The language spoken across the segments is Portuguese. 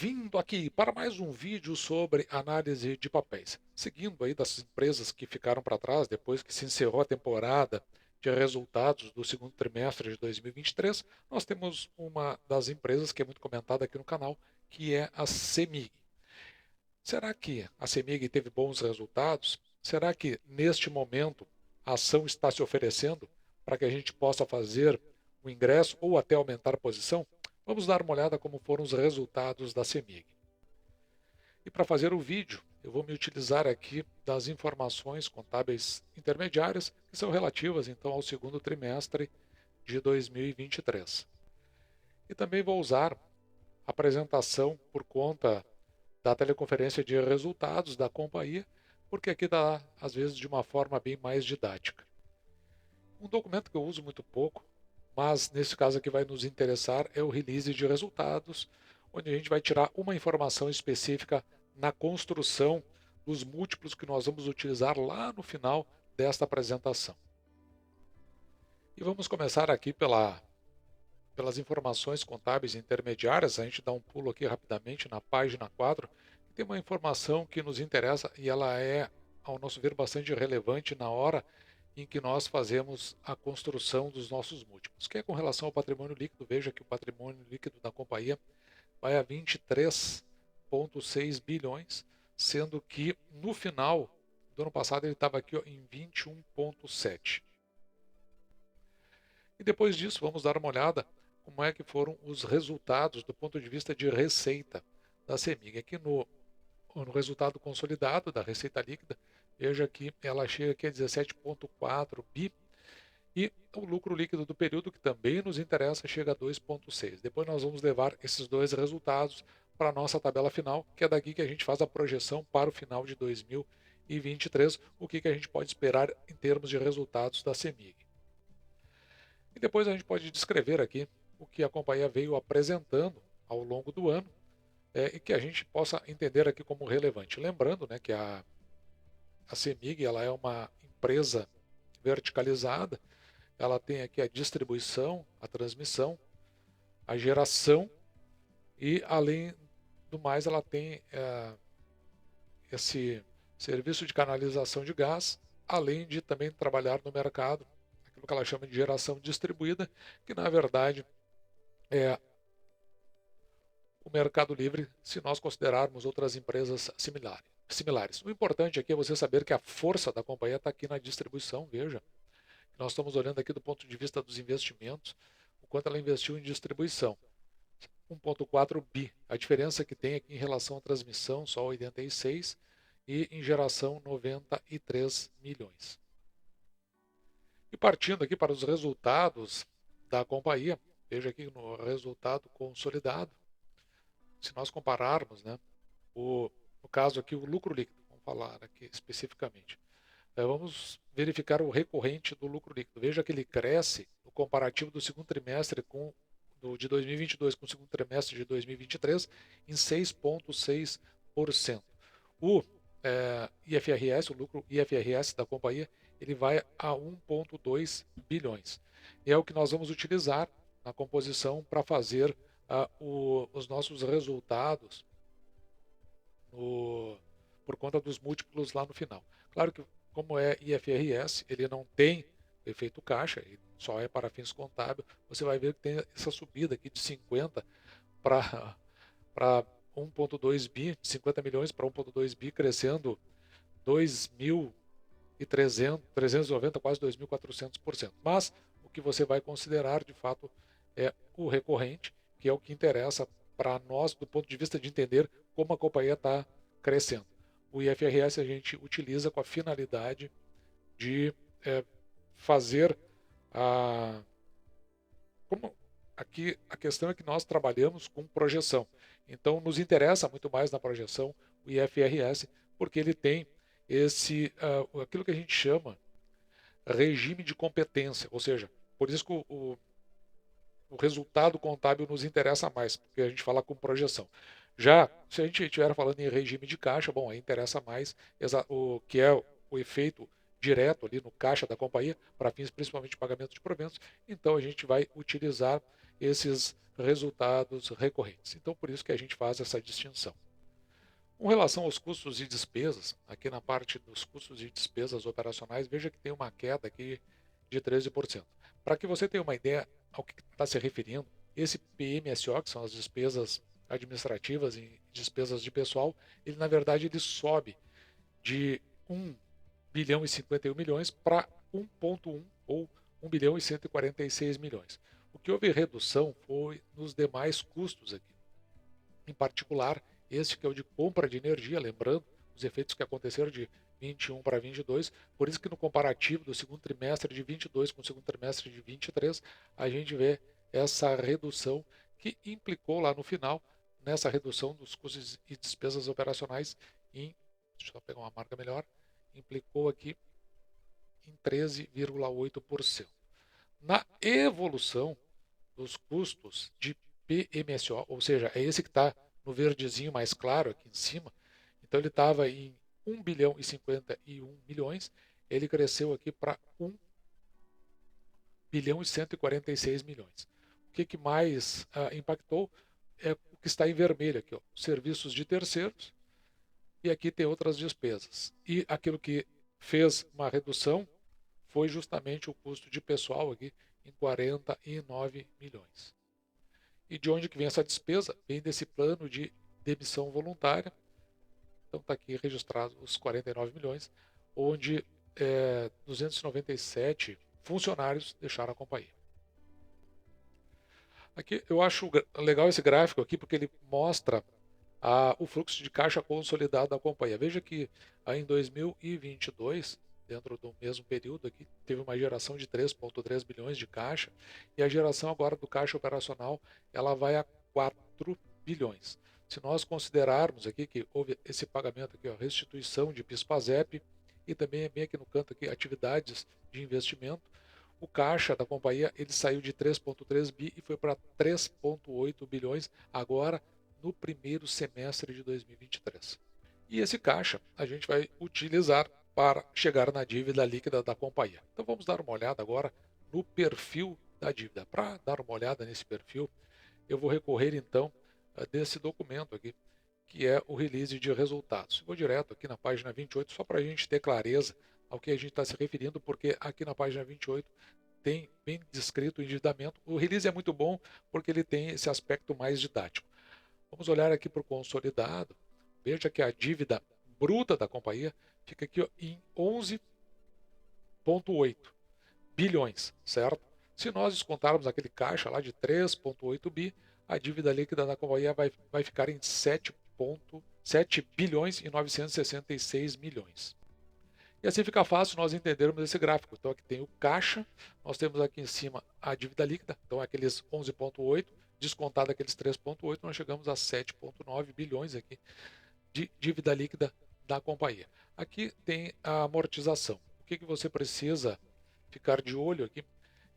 Vindo aqui para mais um vídeo sobre análise de papéis. Seguindo aí das empresas que ficaram para trás depois que se encerrou a temporada de resultados do segundo trimestre de 2023, nós temos uma das empresas que é muito comentada aqui no canal, que é a CEMIG. Será que a CEMIG teve bons resultados? Será que neste momento a ação está se oferecendo para que a gente possa fazer o ingresso ou até aumentar a posição? Vamos dar uma olhada como foram os resultados da CEMIG. E para fazer o vídeo, eu vou me utilizar aqui das informações contábeis intermediárias, que são relativas então ao segundo trimestre de 2023. E também vou usar a apresentação por conta da teleconferência de resultados da companhia, porque aqui dá, às vezes, de uma forma bem mais didática. Um documento que eu uso muito pouco, mas nesse caso aqui vai nos interessar, é o release de resultados, onde a gente vai tirar uma informação específica na construção dos múltiplos que nós vamos utilizar lá no final desta apresentação. E vamos começar aqui pelas informações contábeis intermediárias. A gente dá um pulo aqui rapidamente na página 4, que tem uma informação que nos interessa e ela é, ao nosso ver, bastante relevante na hora em que nós fazemos a construção dos nossos múltiplos, que é com relação ao patrimônio líquido. Veja que o patrimônio líquido da companhia vai a 23,6 bilhões, sendo que no final do ano passado ele estava aqui em 21,7. E depois disso, vamos dar uma olhada como é que foram os resultados do ponto de vista de receita da CEMIG. Aqui no resultado consolidado da receita líquida, veja que ela chega aqui a 17,4 bi, e o lucro líquido do período, que também nos interessa, chega a 2,6. Depois nós vamos levar esses dois resultados para a nossa tabela final, que é daqui que a gente faz a projeção para o final de 2023, o que a gente pode esperar em termos de resultados da CEMIG. E depois a gente pode descrever aqui o que a companhia veio apresentando ao longo do ano, e que a gente possa entender aqui como relevante. Lembrando, né, que a CEMIG ela é uma empresa verticalizada, ela tem aqui a distribuição, a transmissão, a geração e, além do mais, ela tem esse serviço de canalização de gás, além de também trabalhar no mercado, aquilo que ela chama de geração distribuída, que na verdade é o Mercado Livre, se nós considerarmos outras empresas similares. O importante aqui é você saber que a força da companhia está aqui na distribuição. Veja, nós estamos olhando aqui do ponto de vista dos investimentos, o quanto ela investiu em distribuição. 1,4 bi. A diferença que tem aqui em relação à transmissão, só 86, e em geração 93 milhões. E partindo aqui para os resultados da companhia, veja aqui no resultado consolidado, se nós compararmos, né, no caso aqui o lucro líquido, vamos falar aqui especificamente, vamos verificar o recorrente do lucro líquido. Veja que ele cresce no comparativo do segundo trimestre de 2022 com o segundo trimestre de 2023 em 6,6%. O IFRS, o lucro IFRS da companhia, ele vai a 1,2 bilhões. E é o que nós vamos utilizar na composição para fazer os nossos resultados por conta dos múltiplos lá no final. Claro que, como é IFRS, ele não tem efeito caixa, ele só é para fins contábeis. Você vai ver que tem essa subida aqui de 50 para 1,2 bi, de 50 milhões para 1,2 bi, crescendo 2.390, quase 2.400%. Mas o que você vai considerar, de fato, é o recorrente, que é o que interessa para nós do ponto de vista de entender como a companhia está crescendo. O IFRS a gente utiliza com a finalidade de fazer a... Como aqui a questão é que nós trabalhamos com projeção. Então nos interessa muito mais na projeção o IFRS, porque ele tem aquilo que a gente chama regime de competência, ou seja, por isso que o resultado contábil nos interessa mais, porque a gente fala com projeção. Já, se a gente estiver falando em regime de caixa, bom, aí interessa mais o que é o efeito direto ali no caixa da companhia, para fins principalmente de pagamento de proventos, então a gente vai utilizar esses resultados recorrentes. Então, por isso que a gente faz essa distinção. Com relação aos custos e despesas, aqui na parte dos custos e despesas operacionais, veja que tem uma queda aqui de 13%. Para que você tenha uma ideia ao que está se referindo, esse PMSO, que são as despesas administrativas e despesas de pessoal, ele na verdade ele sobe de 1 bilhão e 51 milhões para 1,1 ou 1 bilhão e 146 milhões. O que houve redução foi nos demais custos aqui. Em particular, este que é o de compra de energia, lembrando os efeitos que aconteceram de 21 para 22, por isso que no comparativo do segundo trimestre de 22 com o segundo trimestre de 23, a gente vê essa redução que implicou lá no final, nessa redução dos custos e despesas operacionais em, deixa eu pegar uma marca melhor, implicou aqui em 13,8%. Na evolução dos custos de PMSO, ou seja, é esse que está no verdezinho mais claro aqui em cima, então ele estava em 1 bilhão e 51 milhões, ele cresceu aqui para 1 bilhão e 146 milhões. O que mais impactou é o que está em vermelho aqui, ó, serviços de terceiros, e aqui tem outras despesas. E aquilo que fez uma redução foi justamente o custo de pessoal aqui em 49 milhões. E de onde que vem essa despesa? Vem desse plano de demissão voluntária. Então está aqui registrado os 49 milhões, onde 297 funcionários deixaram a companhia. Aqui eu acho legal esse gráfico aqui porque ele mostra o fluxo de caixa consolidado da companhia. Veja que em 2022, dentro do mesmo período aqui, teve uma geração de 3,3 bilhões de caixa e a geração agora do caixa operacional ela vai a 4 bilhões. Se nós considerarmos aqui que houve esse pagamento aqui, ó, restituição de PIS/PASEP e também bem aqui no canto aqui atividades de investimento, o caixa da companhia ele saiu de 3,3 bi e foi para 3,8 bilhões agora no primeiro semestre de 2023. E esse caixa a gente vai utilizar para chegar na dívida líquida da companhia. Então vamos dar uma olhada agora no perfil da dívida. Para dar uma olhada nesse perfil, eu vou recorrer então desse documento aqui, que é o release de resultados. Vou direto aqui na página 28, só para a gente ter clareza ao que a gente está se referindo, porque aqui na página 28 tem bem descrito o endividamento. O release é muito bom porque ele tem esse aspecto mais didático. Vamos olhar aqui para o consolidado. Veja que a dívida bruta da companhia fica aqui ó, em 11,8 bilhões, certo? Se nós descontarmos aquele caixa lá de 3,8 bi, a dívida líquida da companhia vai ficar em 7 bilhões e 966 milhões. E assim fica fácil nós entendermos esse gráfico. Então aqui tem o caixa, nós temos aqui em cima a dívida líquida, então aqueles 11,8, descontado aqueles 3,8, nós chegamos a 7,9 bilhões aqui de dívida líquida da companhia. Aqui tem a amortização. O que você precisa ficar de olho aqui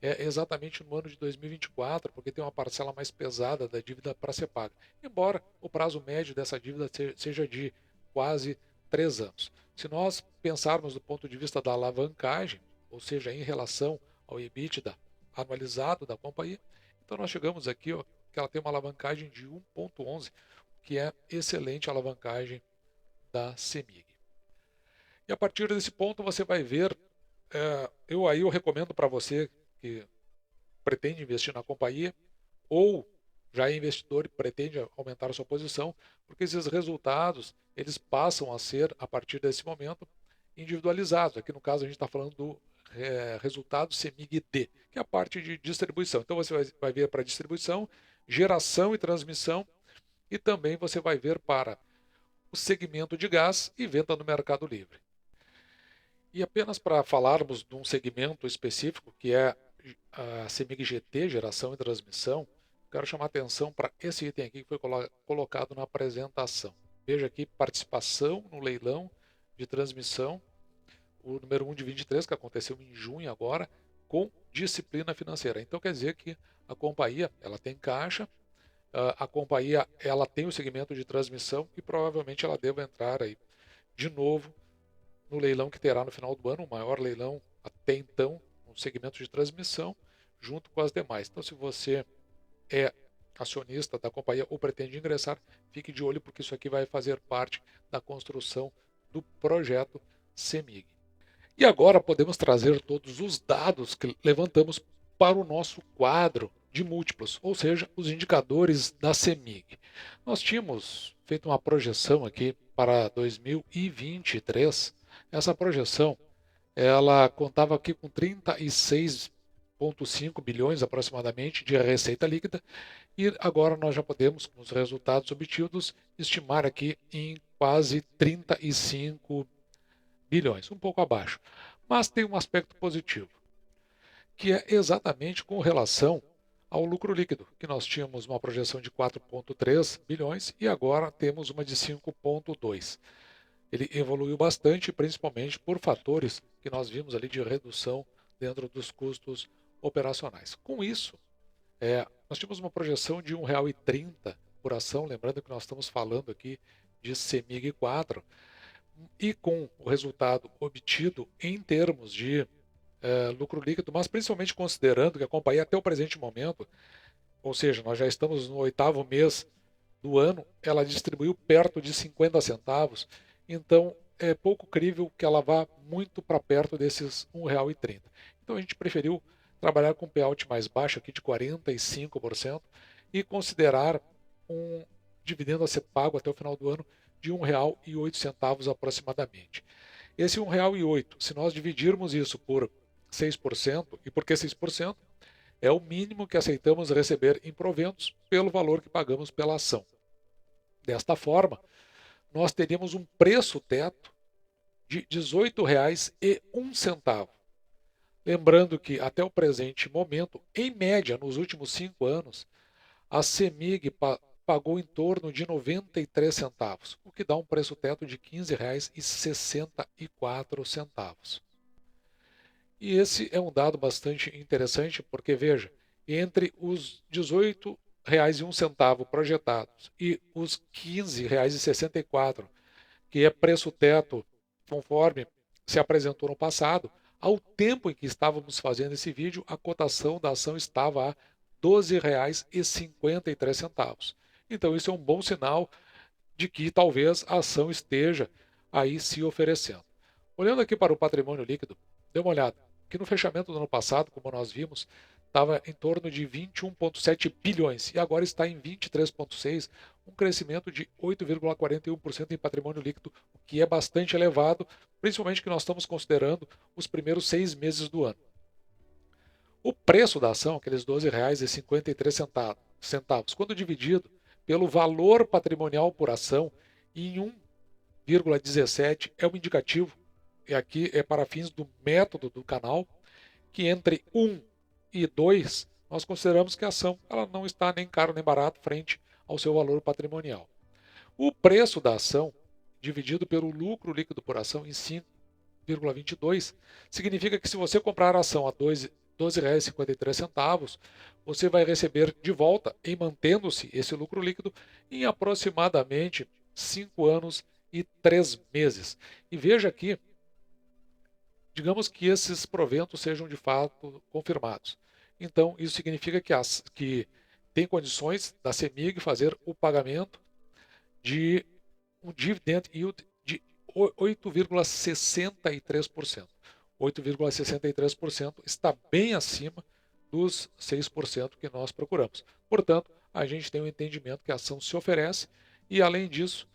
é exatamente no ano de 2024, porque tem uma parcela mais pesada da dívida para ser paga. Embora o prazo médio dessa dívida seja de quase 3 anos. Se nós pensarmos do ponto de vista da alavancagem, ou seja, em relação ao EBITDA anualizado da companhia, então nós chegamos aqui, ó, que ela tem uma alavancagem de 1,11, que é excelente alavancagem da CEMIG. E a partir desse ponto você vai ver, eu recomendo para você que pretende investir na companhia ou já é investidor e pretende aumentar a sua posição, porque esses resultados eles passam a ser, a partir desse momento, individualizados. Aqui no caso a gente está falando do resultado CEMIG-D, que é a parte de distribuição. Então você vai ver para distribuição, geração e transmissão, e também você vai ver para o segmento de gás e venda no Mercado Livre. E apenas para falarmos de um segmento específico, que é a CEMIG GT, geração e transmissão, quero chamar a atenção para esse item aqui que foi colocado na apresentação. Veja aqui, participação no leilão de transmissão, o número 1 de 23, que aconteceu em junho agora, com disciplina financeira. Então quer dizer que a companhia ela tem caixa, a companhia ela tem o segmento de transmissão e provavelmente ela deve entrar aí de novo no leilão que terá no final do ano, o maior leilão até então no segmento de transmissão, junto com as demais. Então se você é acionista da companhia ou pretende ingressar, fique de olho porque isso aqui vai fazer parte da construção do projeto CEMIG. E agora podemos trazer todos os dados que levantamos para o nosso quadro de múltiplos, ou seja, os indicadores da CEMIG. Nós tínhamos feito uma projeção aqui para 2023. Essa projeção ela contava aqui com 36,5 bilhões aproximadamente de receita líquida e agora nós já podemos, com os resultados obtidos, estimar aqui em quase 35 bilhões, um pouco abaixo. Mas tem um aspecto positivo, que é exatamente com relação ao lucro líquido, que nós tínhamos uma projeção de 4,3 bilhões e agora temos uma de 5,2. Ele evoluiu bastante, principalmente por fatores que nós vimos ali de redução dentro dos custos operacionais. Com isso, nós tínhamos uma projeção de R$ 1,30 por ação, lembrando que nós estamos falando aqui de CEMIG 4, e com o resultado obtido em termos de lucro líquido, mas principalmente considerando que a companhia até o presente momento, ou seja, nós já estamos no 8º mês do ano, ela distribuiu perto de 50 centavos, então é pouco crível que ela vá muito para perto desses R$ 1,30. Então a gente preferiu trabalhar com payout mais baixo aqui de 45% e considerar um dividendo a ser pago até o final do ano de R$ 1,08 aproximadamente. Esse R$ 1,08, se nós dividirmos isso por 6%, e por que 6%? É o mínimo que aceitamos receber em proventos pelo valor que pagamos pela ação. Desta forma, nós teríamos um preço teto de R$ 18,01. Lembrando que até o presente momento, em média, nos últimos 5 anos, a CEMIG pagou em torno de 93 centavos, o que dá um preço teto de R$ 15,64. E esse é um dado bastante interessante, porque veja, entre os R$ 18,01 projetados e os R$ 15,64, que é preço teto conforme se apresentou no passado, ao tempo em que estávamos fazendo esse vídeo, a cotação da ação estava a R$ 12,53. Então isso é um bom sinal de que talvez a ação esteja aí se oferecendo. Olhando aqui para o patrimônio líquido, dê uma olhada, que no fechamento do ano passado, como nós vimos, estava em torno de 21,7 bilhões e agora está em 23,6, um crescimento de 8,41% em patrimônio líquido, o que é bastante elevado, principalmente que nós estamos considerando os primeiros 6 meses do ano. O preço da ação, aqueles R$ 12,53, quando dividido pelo valor patrimonial por ação em 1,17, é um indicativo, e aqui é para fins do método do canal, que entre 1 e 2, nós consideramos que a ação ela não está nem caro nem barato frente ao seu valor patrimonial. O preço da ação, dividido pelo lucro líquido por ação em 5,22, significa que se você comprar a ação a R$ 12,53, você vai receber de volta, em mantendo-se esse lucro líquido, em aproximadamente 5 anos e 3 meses. E veja aqui, digamos que esses proventos sejam de fato confirmados. Então, isso significa que tem condições da CEMIG fazer o pagamento de um dividend yield de 8,63%. 8,63% está bem acima dos 6% que nós procuramos. Portanto, a gente tem um entendimento que a ação se oferece e, além disso,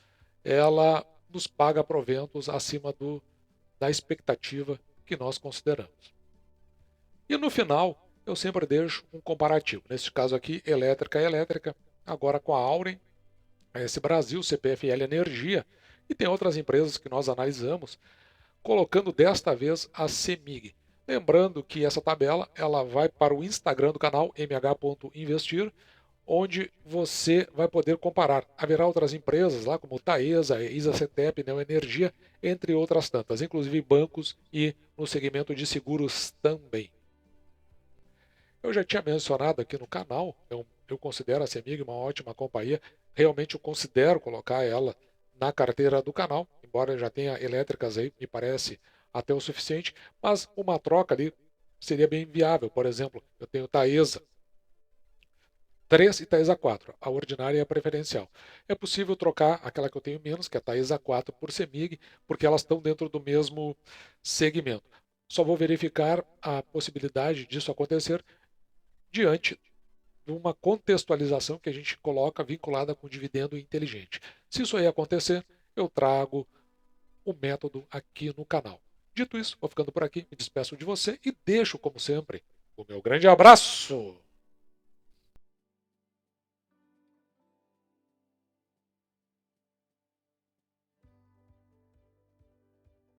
ela nos paga proventos acima da expectativa que nós consideramos. E no final, eu sempre deixo um comparativo. Neste caso aqui, elétrica a elétrica, agora com a Auren, a S Brasil, CPFL Energia, e tem outras empresas que nós analisamos, colocando desta vez a CEMIG. Lembrando que essa tabela ela vai para o Instagram do canal mh.investir, onde você vai poder comparar. Haverá outras empresas lá, como Taesa, Isacetep, Neoenergia, entre outras tantas, inclusive bancos e no segmento de seguros também. Eu já tinha mencionado aqui no canal, eu considero a CEMIG uma ótima companhia, realmente eu considero colocar ela na carteira do canal, embora já tenha elétricas aí, me parece até o suficiente, mas uma troca ali seria bem viável. Por exemplo, eu tenho Taesa, 3 e Taesa 4, a ordinária e a preferencial. É possível trocar aquela que eu tenho menos, que é a Taesa 4, por CEMIG, porque elas estão dentro do mesmo segmento. Só vou verificar a possibilidade disso acontecer diante de uma contextualização que a gente coloca vinculada com dividendo inteligente. Se isso aí acontecer, eu trago o método aqui no canal. Dito isso, vou ficando por aqui, me despeço de você e deixo, como sempre, o meu grande abraço!